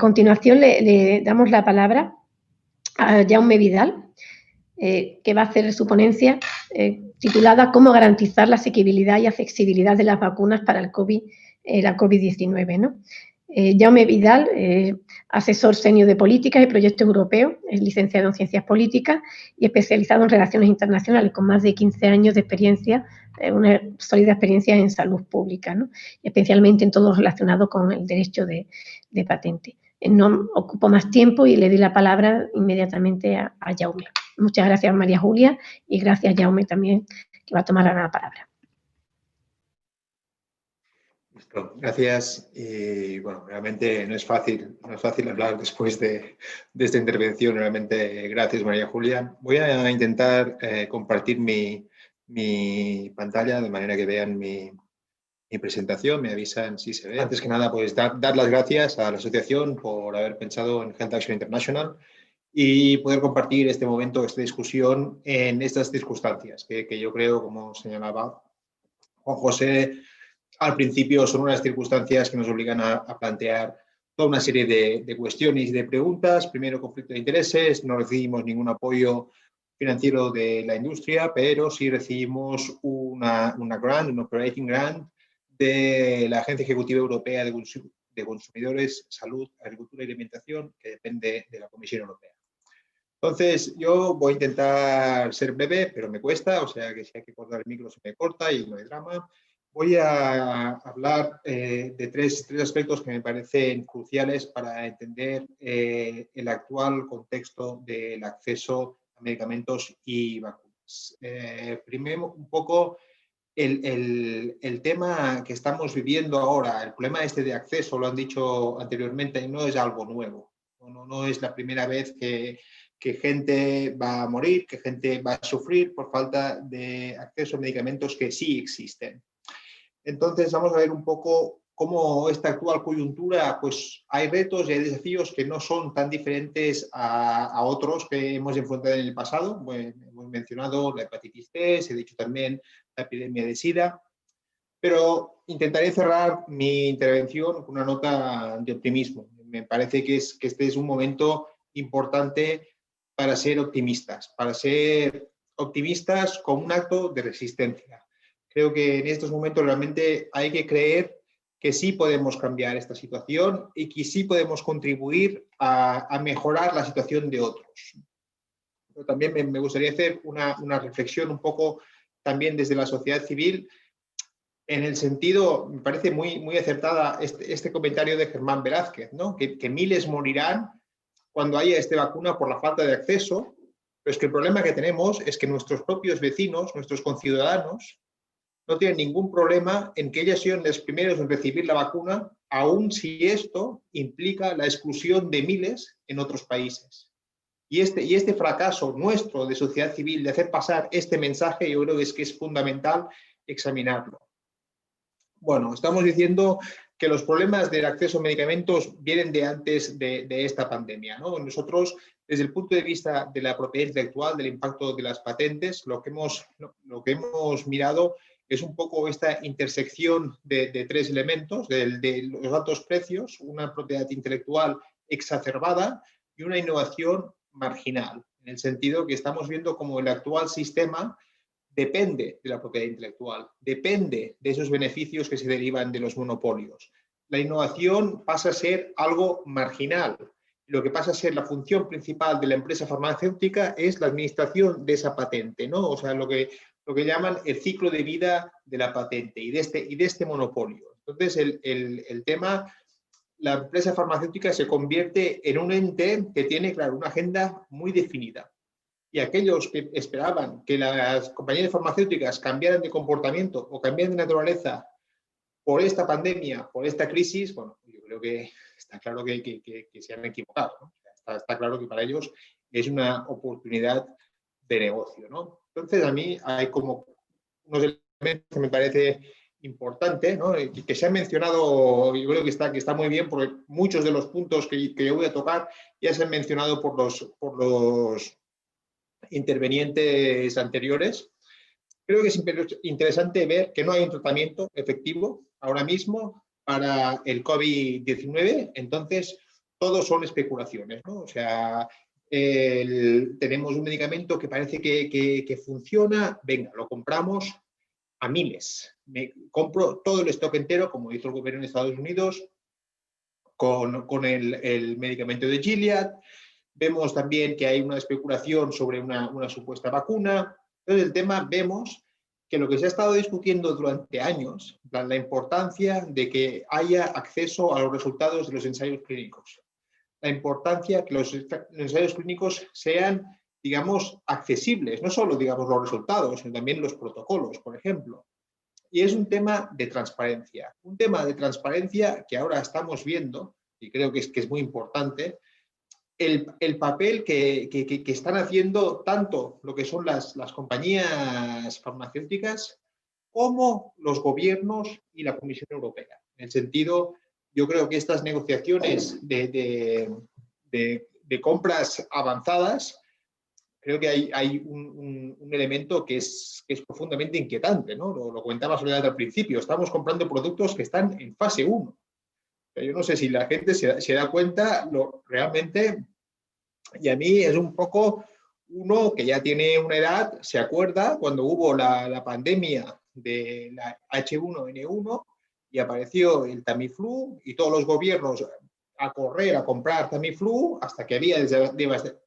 continuación le damos la palabra a Jaume Vidal, que va a hacer su ponencia titulada «Cómo garantizar la asequibilidad y accesibilidad de las vacunas para la COVID-19», ¿no? Jaume Vidal, asesor senior de políticas y proyectos europeos, es licenciado en Ciencias Políticas y especializado en Relaciones Internacionales, con más de 15 años de experiencia, una sólida experiencia en salud pública, ¿no? Especialmente en todo lo relacionado con el derecho de patente. No ocupo más tiempo y le doy la palabra inmediatamente a Jaume. Muchas gracias, María Julia, y gracias, Jaume, también, que va a tomar la palabra. Listo, gracias. Y bueno, realmente no es fácil hablar después de esta intervención. Realmente, gracias, María Julia. Voy a intentar compartir mi pantalla de manera que vean mi presentación. Me avisan si se ve. Antes que nada, pues dar las gracias a la asociación por haber pensado en Health Action International y poder compartir este momento, esta discusión en estas circunstancias que yo creo, como señalaba Juan José, al principio son unas circunstancias que nos obligan a plantear toda una serie de cuestiones y de preguntas. Primero, conflicto de intereses. No recibimos ningún apoyo financiero de la industria, pero sí recibimos una grant, un operating grant de la Agencia Ejecutiva Europea de Consumidores, Salud, Agricultura y Alimentación, que depende de la Comisión Europea. Entonces, yo voy a intentar ser breve, pero me cuesta, o sea que si hay que cortar el micro se me corta y no hay drama. Voy a hablar de tres aspectos que me parecen cruciales para entender el actual contexto del acceso a medicamentos y vacunas. Primero, un poco el tema que estamos viviendo ahora, el problema este de acceso, lo han dicho anteriormente, no es algo nuevo. No es la primera vez que gente va a morir, que gente va a sufrir por falta de acceso a medicamentos que sí existen. Entonces, vamos a ver un poco cómo esta actual coyuntura, pues hay retos y hay desafíos que no son tan diferentes a otros que hemos enfrentado en el pasado. Bueno, hemos mencionado la hepatitis C, se ha dicho también la epidemia de SIDA, pero intentaré cerrar mi intervención con una nota de optimismo. Me parece que este es un momento importante para ser optimistas con un acto de resistencia. Creo que en estos momentos realmente hay que creer que sí podemos cambiar esta situación y que sí podemos contribuir a mejorar la situación de otros. Pero también me gustaría hacer una reflexión un poco también desde la sociedad civil, en el sentido, me parece muy acertada este comentario de Germán Velázquez, ¿no? Que miles morirán cuando haya esta vacuna por la falta de acceso, pero es que el problema que tenemos es que nuestros propios vecinos, nuestros conciudadanos, no tienen ningún problema en que ellos sean los primeros en recibir la vacuna, aun si esto implica la exclusión de miles en otros países. Y este fracaso nuestro de sociedad civil de hacer pasar este mensaje, yo creo que es fundamental examinarlo. Bueno, estamos diciendo que los problemas del acceso a medicamentos vienen de antes de esta pandemia, ¿no? Nosotros, desde el punto de vista de la propiedad intelectual, del impacto de las patentes, lo que hemos mirado es un poco esta intersección de tres elementos, de los altos precios, una propiedad intelectual exacerbada y una innovación marginal, en el sentido que estamos viendo como el actual sistema depende de la propiedad intelectual, depende de esos beneficios que se derivan de los monopolios. La innovación pasa a ser algo marginal. Lo que pasa a ser la función principal de la empresa farmacéutica es la administración de esa patente, ¿no? O sea, lo que llaman el ciclo de vida de la patente y de este monopolio. Entonces, el tema, la empresa farmacéutica se convierte en un ente que tiene, claro, una agenda muy definida. Y aquellos que esperaban que las compañías farmacéuticas cambiaran de comportamiento o cambiaran de naturaleza por esta pandemia, por esta crisis, bueno, yo creo que está claro que se han equivocado, ¿no? Está claro que para ellos es una oportunidad de negocio, ¿no? Entonces, a mí hay como unos elementos que me parece importante, ¿no? Que se han mencionado, yo creo que está muy bien, porque muchos de los puntos que yo voy a tocar ya se han mencionado por los intervenientes anteriores. Creo que es interesante ver que no hay un tratamiento efectivo ahora mismo para el COVID-19. Entonces, todo son especulaciones, ¿no? O sea, tenemos un medicamento que parece que funciona, venga, lo compramos a miles. Me compro todo el stock entero, como hizo el gobierno de Estados Unidos, con el medicamento de Gilead. Vemos también que hay una especulación sobre una supuesta vacuna. Entonces, el tema, vemos que lo que se ha estado discutiendo durante años, la importancia de que haya acceso a los resultados de los ensayos clínicos, la importancia que los ensayos clínicos sean, digamos, accesibles, no solo, digamos, los resultados, sino también los protocolos, por ejemplo. Y es un tema de transparencia que ahora estamos viendo, y creo que es muy importante, el papel que están haciendo tanto lo que son las compañías farmacéuticas como los gobiernos y la Comisión Europea. En el sentido, yo creo que estas negociaciones de compras avanzadas, creo que hay un elemento que es profundamente inquietante, ¿no? Lo comentaba Soledad al principio, estamos comprando productos que están en fase 1. Yo no sé si la gente se da cuenta realmente, y a mí es un poco, uno que ya tiene una edad, se acuerda cuando hubo la pandemia de la H1N1 y apareció el Tamiflu y todos los gobiernos a correr a comprar Tamiflu hasta que había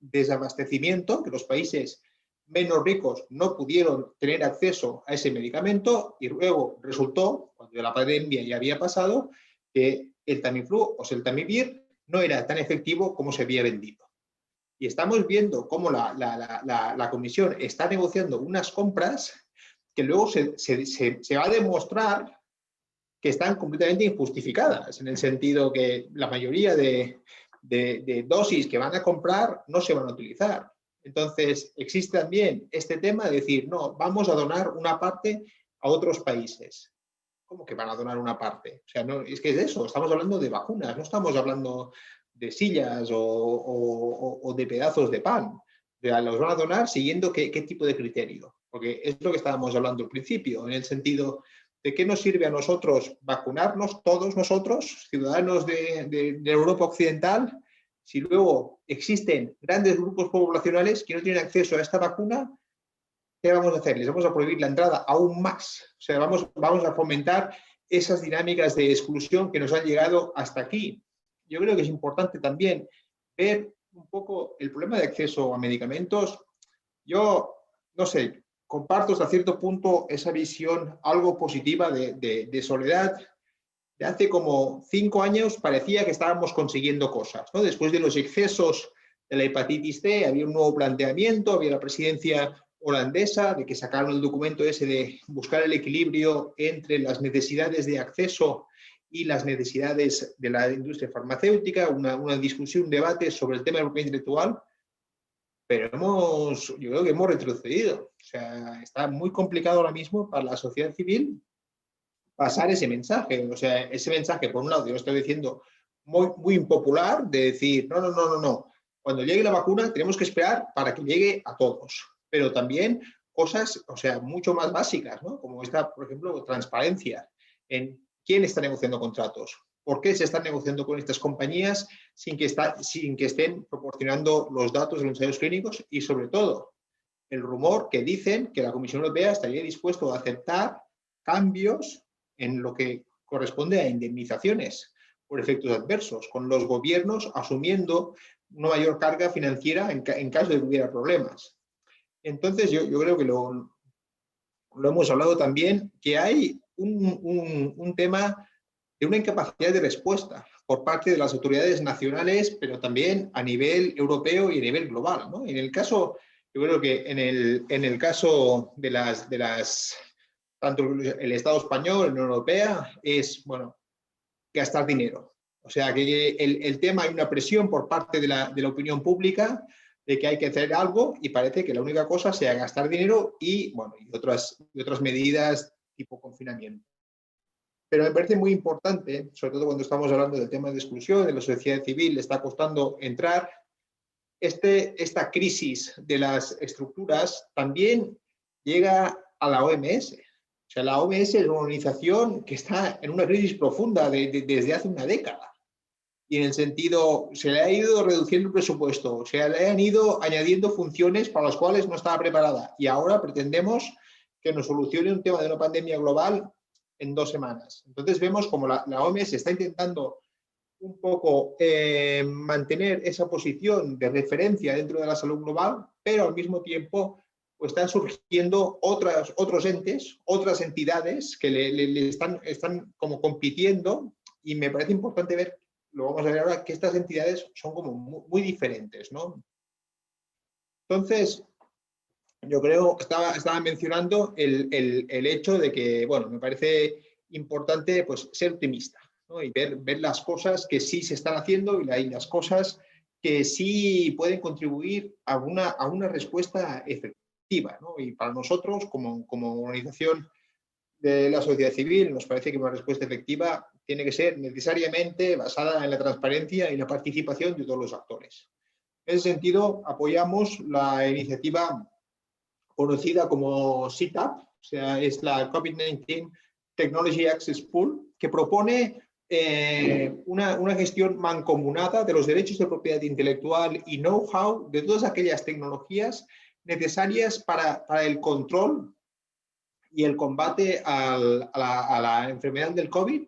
desabastecimiento, que los países menos ricos no pudieron tener acceso a ese medicamento y luego resultó, cuando la pandemia ya había pasado, que el Tamiflu o sea, el Tamivir no era tan efectivo como se había vendido. Y estamos viendo cómo la Comisión está negociando unas compras que luego se va a demostrar que están completamente injustificadas, en el sentido que la mayoría de dosis que van a comprar no se van a utilizar. Entonces, existe también este tema de decir, no, vamos a donar una parte a otros países. ¿Cómo que van a donar una parte? O sea, no, es que es eso, estamos hablando de vacunas, no estamos hablando de sillas o de pedazos de pan. O sea, los van a donar siguiendo qué tipo de criterio. Porque es lo que estábamos hablando al principio, en el sentido de qué nos sirve a nosotros vacunarnos, todos nosotros, ciudadanos de Europa Occidental, si luego existen grandes grupos poblacionales que no tienen acceso a esta vacuna. ¿Qué vamos a hacer? Les vamos a prohibir la entrada aún más. O sea, vamos a fomentar esas dinámicas de exclusión que nos han llegado hasta aquí. Yo creo que es importante también ver un poco el problema de acceso a medicamentos. Yo, no sé, comparto hasta cierto punto esa visión algo positiva de Soledad. De hace como 5 años parecía que estábamos consiguiendo cosas, ¿no? Después de los excesos de la hepatitis C, había un nuevo planteamiento, había la presidencia holandesa, de que sacaron el documento ese de buscar el equilibrio entre las necesidades de acceso y las necesidades de la industria farmacéutica, una discusión, un debate sobre el tema de la propiedad intelectual, pero yo creo que hemos retrocedido. O sea, está muy complicado ahora mismo para la sociedad civil pasar ese mensaje. O sea, ese mensaje, por un lado, yo estoy diciendo muy, muy impopular, de decir, no. Cuando llegue la vacuna tenemos que esperar para que llegue a todos. Pero también cosas, o sea, mucho más básicas, ¿no? Como esta, por ejemplo, transparencia en quién está negociando contratos, por qué se están negociando con estas compañías sin que estén proporcionando los datos de los ensayos clínicos y, sobre todo, el rumor que dicen que la Comisión Europea estaría dispuesta a aceptar cambios en lo que corresponde a indemnizaciones por efectos adversos, con los gobiernos asumiendo una mayor carga financiera en caso de que hubiera problemas. Entonces, yo creo que lo hemos hablado también, que hay un tema de una incapacidad de respuesta por parte de las autoridades nacionales, pero también a nivel europeo y a nivel global, ¿no? En el caso, yo creo que en el caso de las tanto el Estado español, la Unión Europea, es, bueno, gastar dinero. O sea, que el tema, hay una presión por parte de la opinión pública de que hay que hacer algo y parece que la única cosa sea gastar dinero y, bueno, y otras medidas tipo confinamiento. Pero me parece muy importante, sobre todo cuando estamos hablando del tema de exclusión, de la sociedad civil, le está costando entrar, esta crisis de las estructuras también llega a la OMS. O sea, la OMS es una organización que está en una crisis profunda desde hace una década. y en el sentido, se le ha ido reduciendo el presupuesto, se le han ido añadiendo funciones para las cuales no estaba preparada y ahora pretendemos que nos solucione un tema de una pandemia global en 2 semanas. Entonces vemos como la OMS está intentando un poco mantener esa posición de referencia dentro de la salud global, pero al mismo tiempo pues, están surgiendo otros entes, otras entidades que le están como compitiendo y me parece importante ver, lo vamos a ver ahora, que estas entidades son como muy diferentes, ¿no? Entonces, yo creo, estaba mencionando el hecho de que, bueno, me parece importante pues, ser optimista, ¿no? Y ver las cosas que sí se están haciendo y las cosas que sí pueden contribuir a una respuesta efectiva, ¿no? Y para nosotros, como organización de la sociedad civil, nos parece que una respuesta efectiva tiene que ser necesariamente basada en la transparencia y la participación de todos los actores. En ese sentido, apoyamos la iniciativa conocida como CTAP, o sea, es la COVID-19 Technology Access Pool, que propone una gestión mancomunada de los derechos de propiedad intelectual y know-how de todas aquellas tecnologías necesarias para el control y el combate a la enfermedad del COVID.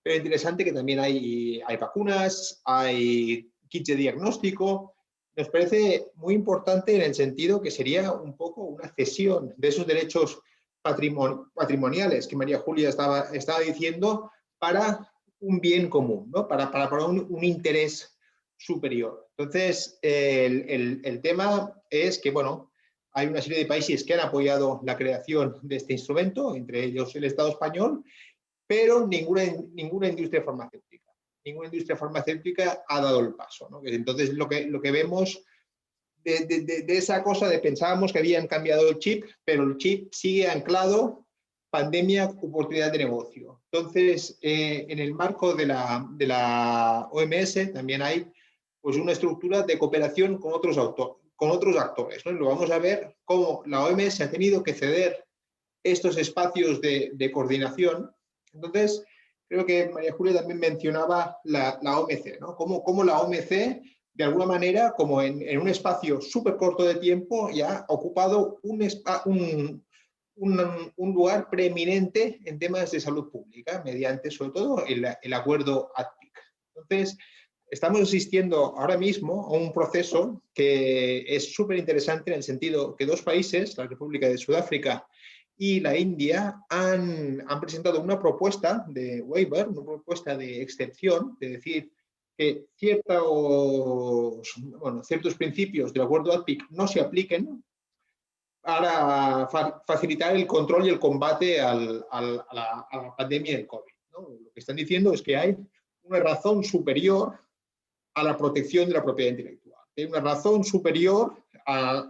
Pero es interesante que también hay vacunas, hay kits de diagnóstico. Nos parece muy importante en el sentido que sería un poco una cesión de esos derechos patrimoniales que María Julia estaba diciendo para un bien común, ¿no? para un interés superior. Entonces, el tema es que, bueno, hay una serie de países que han apoyado la creación de este instrumento, entre ellos el Estado español, pero ninguna industria farmacéutica. Ninguna industria farmacéutica ha dado el paso, ¿no? Entonces, lo que vemos de esa cosa de pensábamos que habían cambiado el chip, pero el chip sigue anclado, pandemia, oportunidad de negocio. Entonces, en el marco de la OMS también hay pues, una estructura de cooperación con otros actores, ¿no? Y lo vamos a ver cómo la OMS ha tenido que ceder estos espacios de coordinación. Entonces, creo que María Julia también mencionaba la OMC, ¿no? Cómo la OMC, de alguna manera, como en un espacio súper corto de tiempo, ya ha ocupado un lugar preeminente en temas de salud pública, mediante, sobre todo, el acuerdo ADPIC. Entonces, estamos asistiendo ahora mismo a un proceso que es súper interesante en el sentido que 2 países, la República de Sudáfrica y la India, han presentado una propuesta de waiver, una propuesta de excepción, de decir que ciertos principios del acuerdo ADPIC no se apliquen para facilitar el control y el combate a la pandemia del COVID, ¿no? Lo que están diciendo es que hay una razón superior a la protección de la propiedad intelectual. Hay una razón superior a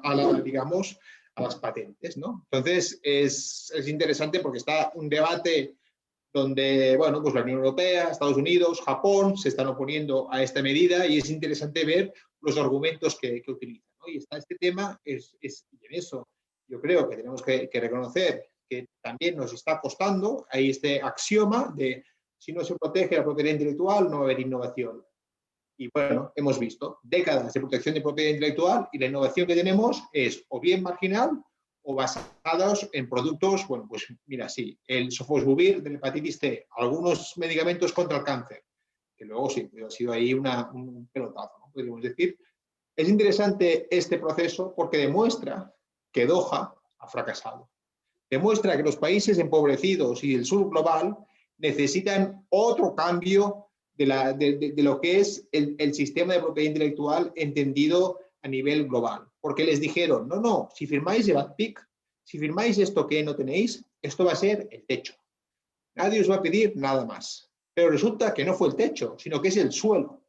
las patentes, ¿no? Entonces, es interesante porque está un debate donde, bueno, pues la Unión Europea, Estados Unidos, Japón se están oponiendo a esta medida y es interesante ver los argumentos que utilizan, ¿no? Y está este tema, y en eso yo creo que tenemos que reconocer que también nos está costando, hay este axioma de si no se protege la propiedad intelectual no va a haber innovación. Y bueno, hemos visto décadas de protección de propiedad intelectual y la innovación que tenemos es o bien marginal o basados en productos, bueno, pues mira, sí, el sofosbuvir de la hepatitis C, algunos medicamentos contra el cáncer, que luego sí, ha sido ahí un pelotazo, ¿no? Podríamos decir. Es interesante este proceso porque demuestra que Doha ha fracasado. Demuestra que los países empobrecidos y el sur global necesitan otro cambio de lo que es el sistema de propiedad intelectual entendido a nivel global. Porque les dijeron, no, si firmáis el ADPIC, si firmáis esto que no tenéis, esto va a ser el techo. Nadie os va a pedir nada más. Pero resulta que no fue el techo, sino que es el suelo.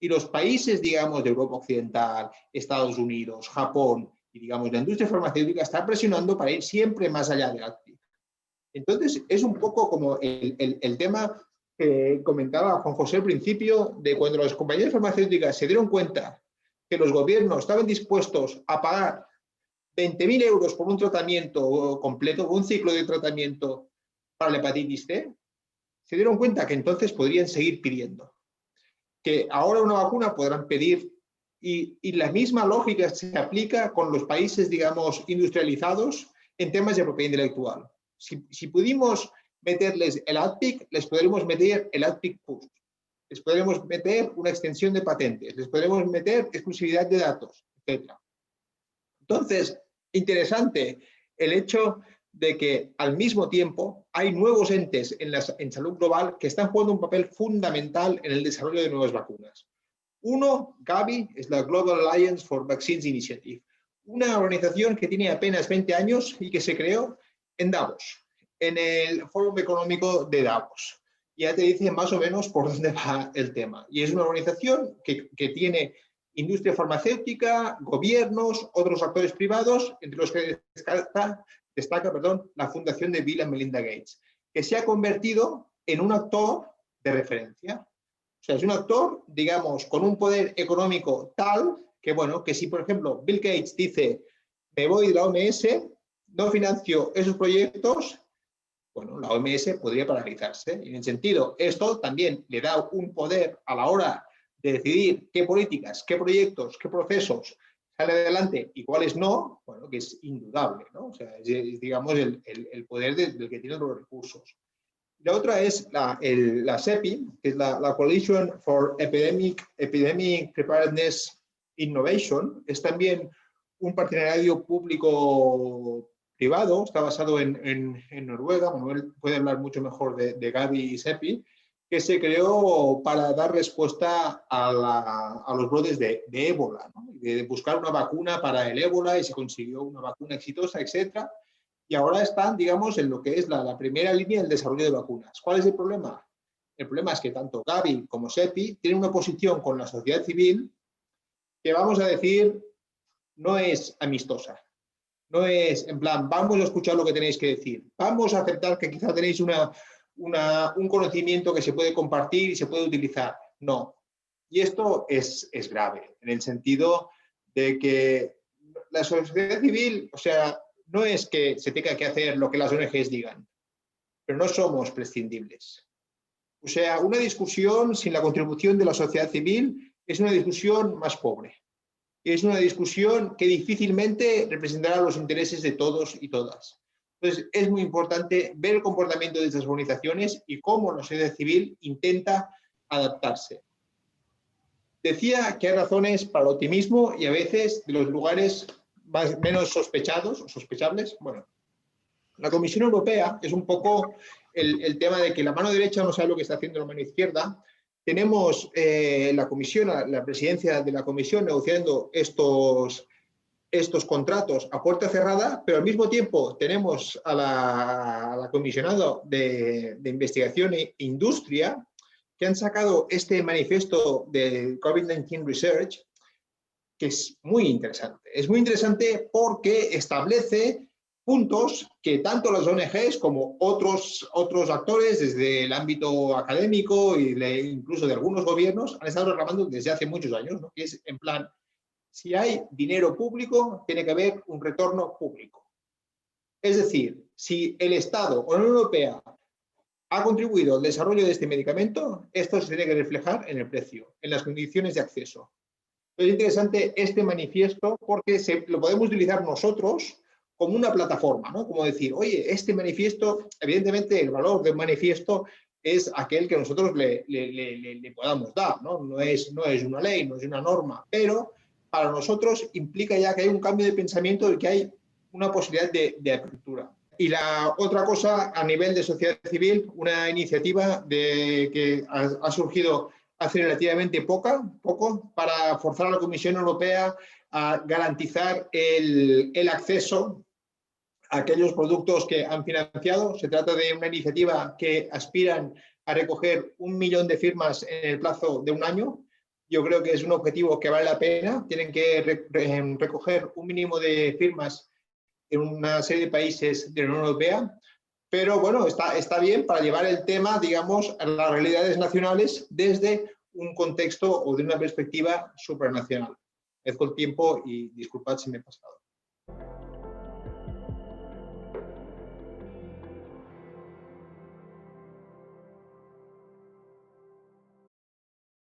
Y los países, digamos, de Europa Occidental, Estados Unidos, Japón, y digamos, la industria farmacéutica está presionando para ir siempre más allá del ADPIC. Entonces, es un poco como el tema que comentaba Juan José al principio, de cuando las compañías farmacéuticas se dieron cuenta que los gobiernos estaban dispuestos a pagar 20.000 euros por un tratamiento completo, por un ciclo de tratamiento para la hepatitis C, se dieron cuenta que entonces podrían seguir pidiendo. que ahora una vacuna podrán pedir y la misma lógica se aplica con los países, digamos, industrializados en temas de propiedad intelectual. Si pudimos meterles el ADPIC, les podremos meter el ADPIC Plus. Les podremos meter una extensión de patentes, les podremos meter exclusividad de datos, etc. Entonces, interesante el hecho de que al mismo tiempo hay nuevos entes en salud global que están jugando un papel fundamental en el desarrollo de nuevas vacunas. Uno, Gavi, es la Global Alliance for Vaccines Initiative, una organización que tiene apenas 20 años y que se creó en Davos, en el Foro Económico de Davos. Ya te dice más o menos por dónde va el tema. Y es una organización que tiene industria farmacéutica, gobiernos, otros actores privados, entre los que destaca la fundación de Bill y Melinda Gates, que se ha convertido en un actor de referencia. O sea, es un actor, digamos, con un poder económico tal que, bueno, que si, por ejemplo, Bill Gates dice, me voy de la OMS, no financio esos proyectos, bueno, la OMS podría paralizarse. Y en el sentido, esto también le da un poder a la hora de decidir qué políticas, qué proyectos, qué procesos salen adelante y cuáles no, bueno, que es indudable, ¿no? O sea, es digamos, el poder del que tienen los recursos. La otra es la CEPI, que es la Coalition for Epidemic Preparedness Innovation. Es también un partenariado público-privado, está basado en Noruega. Manuel puede hablar mucho mejor de Gavi y CEPI, que se creó para dar respuesta a los brotes de ébola, ¿no? De buscar una vacuna para el ébola y se consiguió una vacuna exitosa, etcétera. Y ahora están, digamos, en lo que es la primera línea del desarrollo de vacunas. ¿Cuál es el problema? El problema es que tanto Gavi como CEPI tienen una posición con la sociedad civil que, vamos a decir, no es amistosa. No es en plan, vamos a escuchar lo que tenéis que decir. Vamos a aceptar que quizá tenéis un conocimiento que se puede compartir y se puede utilizar. No. Y esto es grave, en el sentido de que la sociedad civil, o sea, no es que se tenga que hacer lo que las ONGs digan, pero no somos prescindibles. O sea, una discusión sin la contribución de la sociedad civil es una discusión más pobre. Es una discusión que difícilmente representará los intereses de todos y todas. Entonces, es muy importante ver el comportamiento de estas organizaciones y cómo la sociedad civil intenta adaptarse. Decía que hay razones para el optimismo y a veces de los lugares menos sospechados o sospechables. Bueno, la Comisión Europea es un poco el tema de que la mano derecha no sabe lo que está haciendo la mano izquierda. Tenemos la comisión, la presidencia de la comisión negociando estos contratos a puerta cerrada, pero al mismo tiempo tenemos a la comisionada de investigación e industria que han sacado este manifiesto de COVID-19 Research, que es muy interesante. Es muy interesante porque establece puntos que tanto las ONGs como otros actores desde el ámbito académico e incluso de algunos gobiernos han estado reclamando desde hace muchos años, ¿no? Que es en plan, si hay dinero público, tiene que haber un retorno público. Es decir, si el Estado o la Unión Europea ha contribuido al desarrollo de este medicamento, esto se tiene que reflejar en el precio, en las condiciones de acceso. Es interesante este manifiesto porque lo podemos utilizar nosotros como una plataforma, ¿no? Como decir, oye, este manifiesto, evidentemente el valor de un manifiesto es aquel que nosotros le podamos dar, ¿no? No es una ley, no es una norma, pero para nosotros implica ya que hay un cambio de pensamiento y que hay una posibilidad de apertura. Y la otra cosa, a nivel de sociedad civil, una iniciativa que ha surgido hace relativamente poco para forzar a la Comisión Europea a garantizar el acceso a aquellos productos que han financiado. Se trata de una iniciativa que aspiran a recoger 1 millón de firmas en el plazo de un año. Yo creo que es un objetivo que vale la pena. Tienen que recoger un mínimo de firmas en una serie de países de la Unión Europea, pero bueno, está bien para llevar el tema, digamos, a las realidades nacionales desde un contexto o de una perspectiva supranacional. Agradezco el tiempo y disculpad si me he pasado.